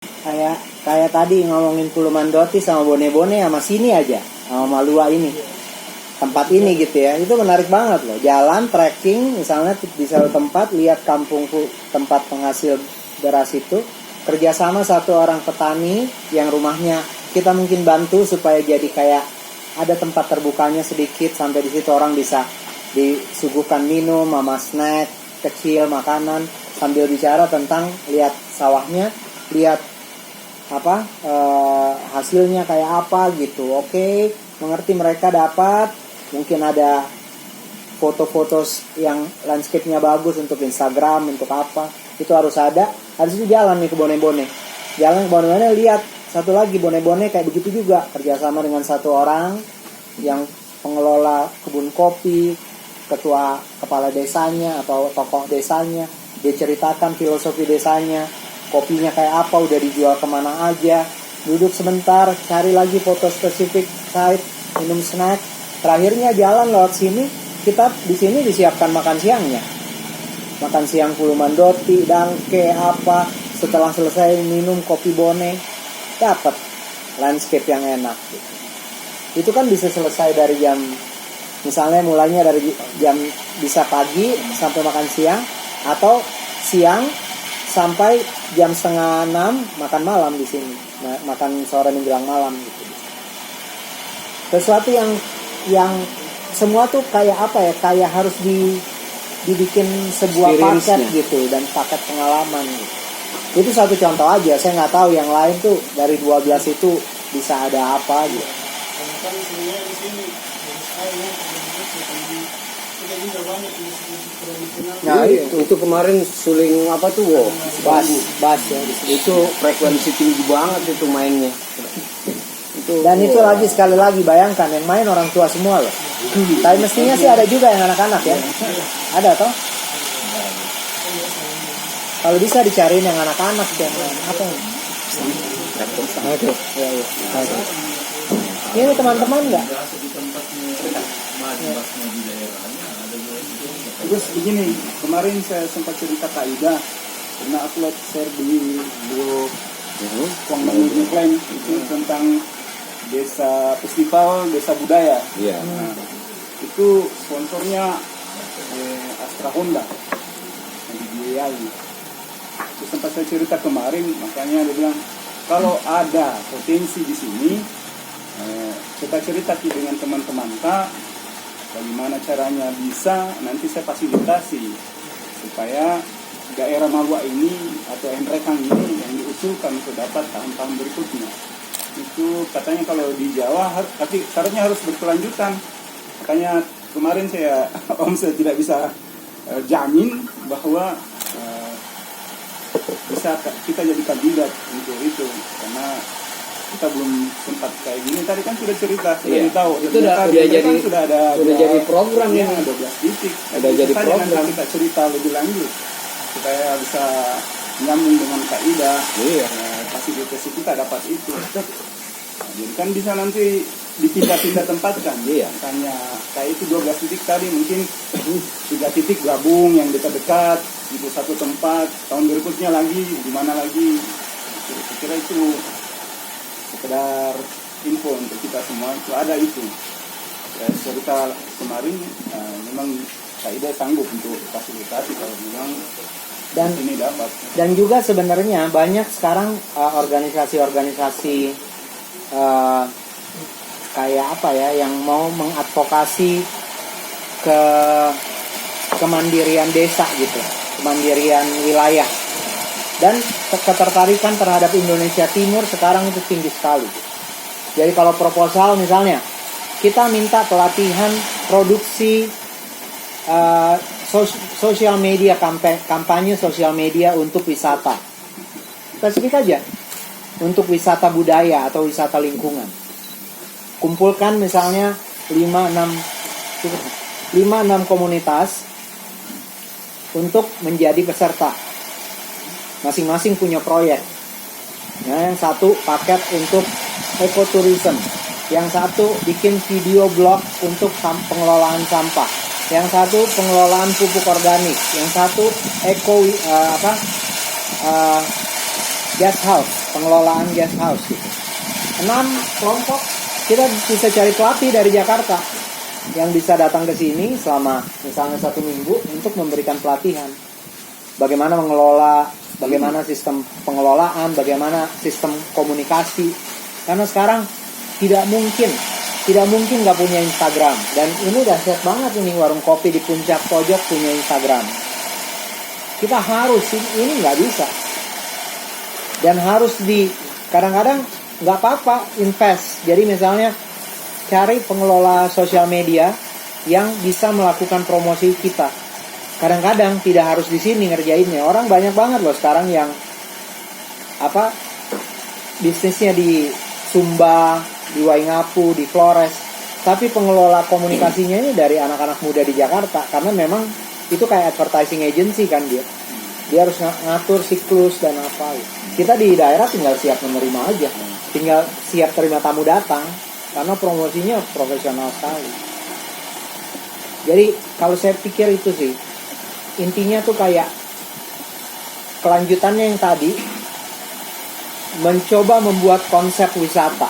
kayak kayak tadi ngomongin Pulau Mandoti sama Bone-Bone sama sini aja, sama Malua ini, tempat ini gitu ya, itu menarik banget loh. Jalan trekking misalnya di satu tempat, lihat kampungku tempat penghasil beras itu, kerjasama satu orang petani yang rumahnya kita mungkin bantu supaya jadi kayak ada tempat terbukanya sedikit, sampai di situ orang bisa disuguhkan minum sama snack kecil, makanan, sambil bicara tentang lihat sawahnya, lihat hasilnya kayak apa gitu. Oke, mengerti, mereka dapat mungkin ada foto-foto yang landscape-nya bagus untuk Instagram, untuk apa, itu harus ada. Habis itu jalan nih ke Bone-Bone, jalan ke Bone-Bone, lihat satu lagi Bone-Bone kayak begitu juga, kerjasama dengan satu orang yang pengelola kebun kopi, ketua kepala desanya atau tokoh desanya. Dia ceritakan filosofi desanya, kopinya kayak apa, udah dijual kemana aja. Duduk sebentar, cari lagi foto spesifik site, minum snack. Terakhirnya jalan lewat sini, kita di sini disiapkan makan siangnya. Makan siang Pulau Mandoti, dangke apa. Setelah selesai minum kopi Bone, dapat landscape yang enak gitu. Itu kan bisa selesai dari jam, misalnya mulainya dari jam bisa pagi sampai makan siang, atau siang sampai jam 5:30 makan malam di sini, makan sore menjelang malam gitu. Sesuatu yang semua tuh kayak apa ya, kayak harus dibikin sebuah paket gitu, dan paket pengalaman gitu. Itu satu contoh aja, saya nggak tahu yang lain tuh dari 12 itu bisa ada apa gitu. Nah itu kemarin suling apa tuh, bass ya, itu frekuensi tinggi banget itu mainnya. Dan itu lagi sekali lagi bayangkan yang main orang tua semua loh. Tapi mestinya sih ada juga yang anak-anak ya, ada toh. Kalau bisa dicariin yang anak-anak yang apa yang aduh, ya. Ini teman-teman nggak? Terus begini, kemarin saya sempat cerita Kak Ida, pernah upload share di grup Kuang Menuju Klaim itu tentang desa festival desa budaya. Iya. Nah, itu sponsornya Astra Honda yang dibiayai. Terus sempat saya cerita kemarin, makanya dia bilang kalau ada potensi di sini, kita cerita dengan teman-teman Kak, bagaimana caranya bisa nanti saya fasilitasi supaya daerah Malua ini atau Endrekang ini yang diusulkan untuk dapat tahun-tahun berikutnya. Itu katanya kalau di Jawa, tapi syaratnya harus berkelanjutan. Makanya kemarin saya tidak bisa jamin bahwa bisa kita jadi kandidat untuk itu, karena kita belum sempat kayak gini. Tadi kan sudah cerita, sudah tahu. Itu udah jadi kan sudah jadi program ya, 12 titik. Ada jadi program. Kita cerita lebih lanjut supaya bisa nyambung dengan Kak Ida. Iya. Fasilitas kita dapat itu. Nah, jadi kan bisa nanti dipindah-pindah tempat kan. Iya. Makanya kayak itu 12 titik tadi, mungkin 3 titik gabung yang dekat-dekat itu satu tempat, tahun berikutnya lagi di mana lagi. Kira-kira itu sekedar info untuk kita semua, itu ada itu. Ya, cerita kemarin memang Kak Ida sanggup untuk fasilitasi kalau memang Dan ini dapat. Dan juga sebenarnya banyak sekarang organisasi-organisasi kayak apa ya, yang mau mengadvokasi kemandirian desa gitu, kemandirian wilayah, dan ketertarikan terhadap Indonesia Timur sekarang itu tinggi sekali. Jadi kalau proposal misalnya kita minta pelatihan produksi sosial media, kampanye sosial media untuk wisata, spesifik aja untuk wisata budaya atau wisata lingkungan. Kumpulkan misalnya 5-6 komunitas untuk menjadi peserta. Masing-masing punya proyek. Nah, yang satu paket untuk ekoturism, yang satu bikin video blog untuk pengelolaan sampah, yang satu pengelolaan pupuk organik, yang satu guest house, pengelolaan guest house gitu. 6 kelompok, kita bisa cari pelatih dari Jakarta yang bisa datang ke sini selama misalnya 1 minggu untuk memberikan pelatihan. Bagaimana mengelola, bagaimana sistem pengelolaan, bagaimana sistem komunikasi. Karena sekarang tidak mungkin nggak punya Instagram. Dan ini dahsyat banget ini, warung kopi di puncak pojok punya Instagram. Kita harus, ini nggak bisa. Dan harus kadang-kadang nggak apa-apa invest. Jadi misalnya cari pengelola sosial media yang bisa melakukan promosi kita. Kadang-kadang tidak harus di sini ngerjainnya. Orang banyak banget loh sekarang yang bisnisnya di Sumba, di Waingapu, di Flores. Tapi pengelola komunikasinya ini dari anak-anak muda di Jakarta. Karena memang itu kayak advertising agency kan dia. Dia harus ngatur siklus dan apa. Kita di daerah tinggal siap menerima aja. Tinggal siap terima tamu datang. Karena promosinya profesional sekali. Jadi kalau saya pikir itu sih, intinya tuh kayak kelanjutannya yang tadi, mencoba membuat konsep wisata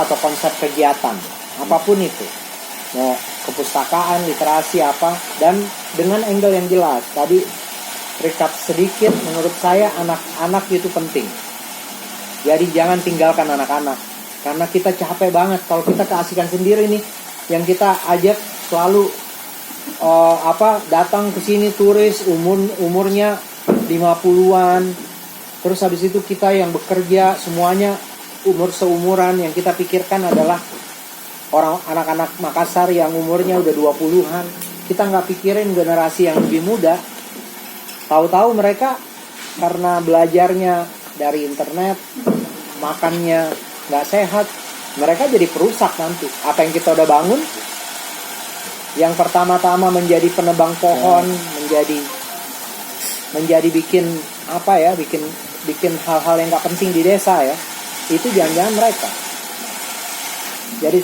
atau konsep kegiatan apapun itu, mau kepustakaan, literasi apa, dan dengan angle yang jelas. Tadi recap sedikit, menurut saya anak-anak itu penting. Jadi jangan tinggalkan anak-anak, karena kita capek banget kalau kita keasikan sendiri nih. Yang kita ajak selalu datang ke sini turis umurnya 50-an. Terus habis itu kita yang bekerja semuanya umur seumuran, yang kita pikirkan adalah anak-anak Makassar yang umurnya udah 20-an. Kita nggak pikirin generasi yang lebih muda. Tahu-tahu mereka karena belajarnya dari internet, makannya nggak sehat, mereka jadi perusak nanti. Apa yang kita udah bangun, yang pertama-tama menjadi penebang pohon, menjadi bikin bikin hal-hal yang nggak penting di desa ya, itu jangan-jangan mereka. Jadi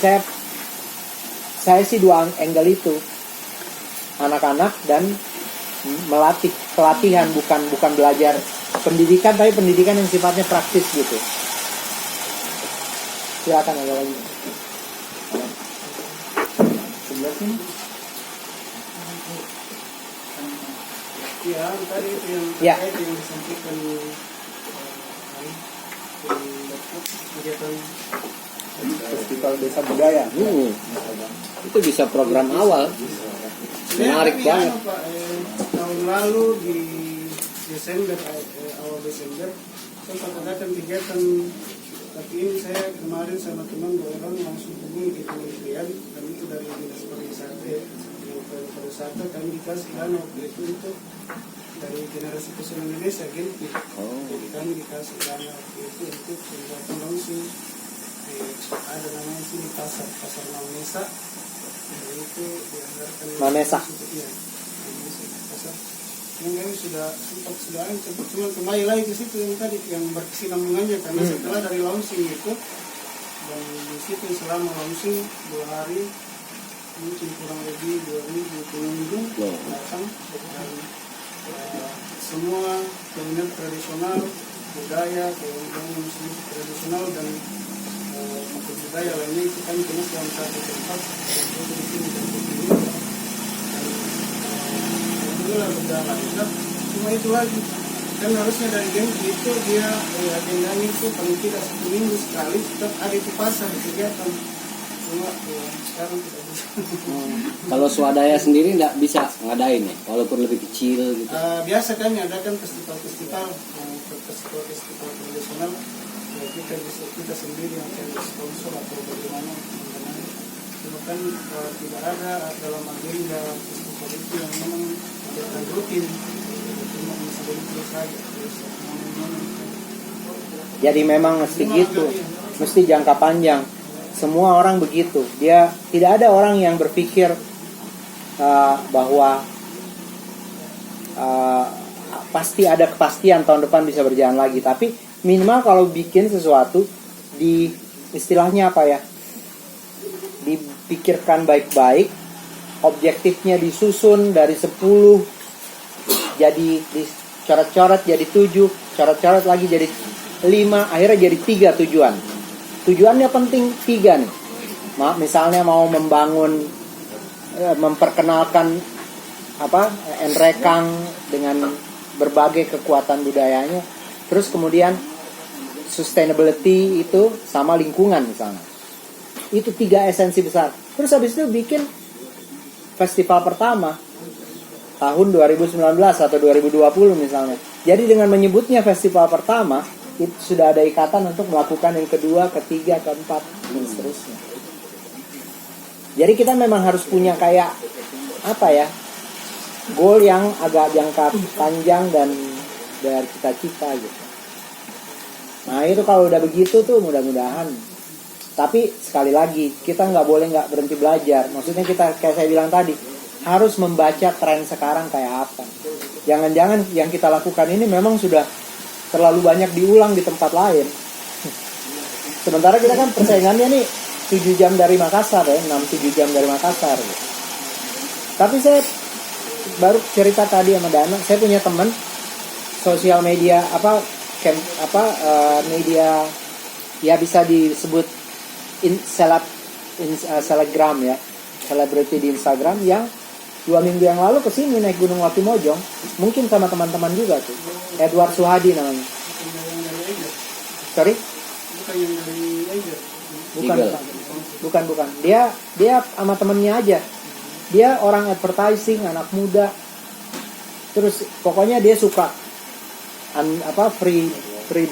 saya sih 2 angle itu, anak-anak dan pelatihan, bukan belajar pendidikan, tapi pendidikan yang sifatnya praktis gitu. Silakan ada lagi. Sebelah sini. Ya, tadi itu Ya. yang disampaikan kegiatan Festival Desa Budaya. Itu bisa program awal. Menarik banget. Pak, tahun lalu di Desember, awal Desember, saya mengadakan kegiatan. Tapi ini saya kemarin sama teman 2 orang langsung hubungi ke kementerian, dan itu dari dinas pariwisata kami dikasih dana waktu itu untuk dari generasi pesona Indonesia Genpi. Jadi kami dikasih dana waktu itu untuk pembuatan langsung ada namanya sini pasar Mamesa. Dan itu dianggarkan Mamesa. Iya, pasar. Yang kami sudah cuma kembali lagi ke situ yang tadi yang berkesinambungannya, karena setelah dari launching itu, dan di situ selama launching 2 hari mungkin kurang lebih 2.000 pengunjung datang, dan semua kuliner tradisional, budaya, kemudian musik tradisional dan budaya lainnya itu kan jenis dalam satu tempat, dan di sini dan di sini. Alhamdulillah berjalan. Cuma itu lagi, kan harusnya dari game itu dia agendanya itu paling tidak 1 minggu sekali tetap ada di pasar kegiatan. Cuma sekarang tidak bisa. Kalau swadaya sendiri nggak bisa ngadain ya, walaupun lebih kecil gitu. Biasa kami adakan festival tradisional. Kita sendiri yang cari sponsor atau bagaimana. Cuma kan tidak ada dalam agenda festival itu yang memang kegiatan rutin. Cuma sebenarnya saja. Jadi memang mesti gitu, mesti jangka panjang. Semua orang begitu. Dia tidak ada orang yang berpikir bahwa pasti ada kepastian tahun depan bisa berjalan lagi. Tapi minimal kalau bikin sesuatu di istilahnya apa ya, dipikirkan baik-baik, objektifnya disusun dari 10 jadi dicoret-coret jadi 7, coret-coret lagi jadi 5, akhirnya jadi 3 tujuan. Tujuannya penting 3 nih. Misalnya mau membangun, memperkenalkan Nrekang dengan berbagai kekuatan budayanya. Terus kemudian sustainability itu sama lingkungan misalnya. Itu 3 esensi besar. Terus habis itu bikin festival pertama tahun 2019 atau 2020 misalnya. Jadi dengan menyebutnya festival pertama, itu sudah ada ikatan untuk melakukan yang kedua, ketiga, keempat, dan seterusnya. Jadi kita memang harus punya kayak goal yang agak jangka panjang dan dari cita-cita gitu. Nah itu kalau udah begitu tuh mudah-mudahan. Tapi sekali lagi kita nggak berhenti belajar. Maksudnya kita kayak saya bilang tadi harus membaca tren sekarang kayak apa. Jangan-jangan yang kita lakukan ini memang sudah terlalu banyak diulang di tempat lain. Sementara kita kan persaingannya nih 7 jam dari Makassar ya, 6-7 jam dari Makassar. Tapi saya baru cerita tadi sama Dana, saya punya teman sosial media media ya bisa disebut selebgram ya, selebriti di Instagram yang 2 minggu yang lalu kesini naik Gunung Latimojong, mungkin sama teman-teman juga tuh, Edward Suhadi namanya. Sorry? Bukan yang dari Eiger. Bukan. Dia sama temennya aja. Dia orang advertising, anak muda. Terus pokoknya dia suka free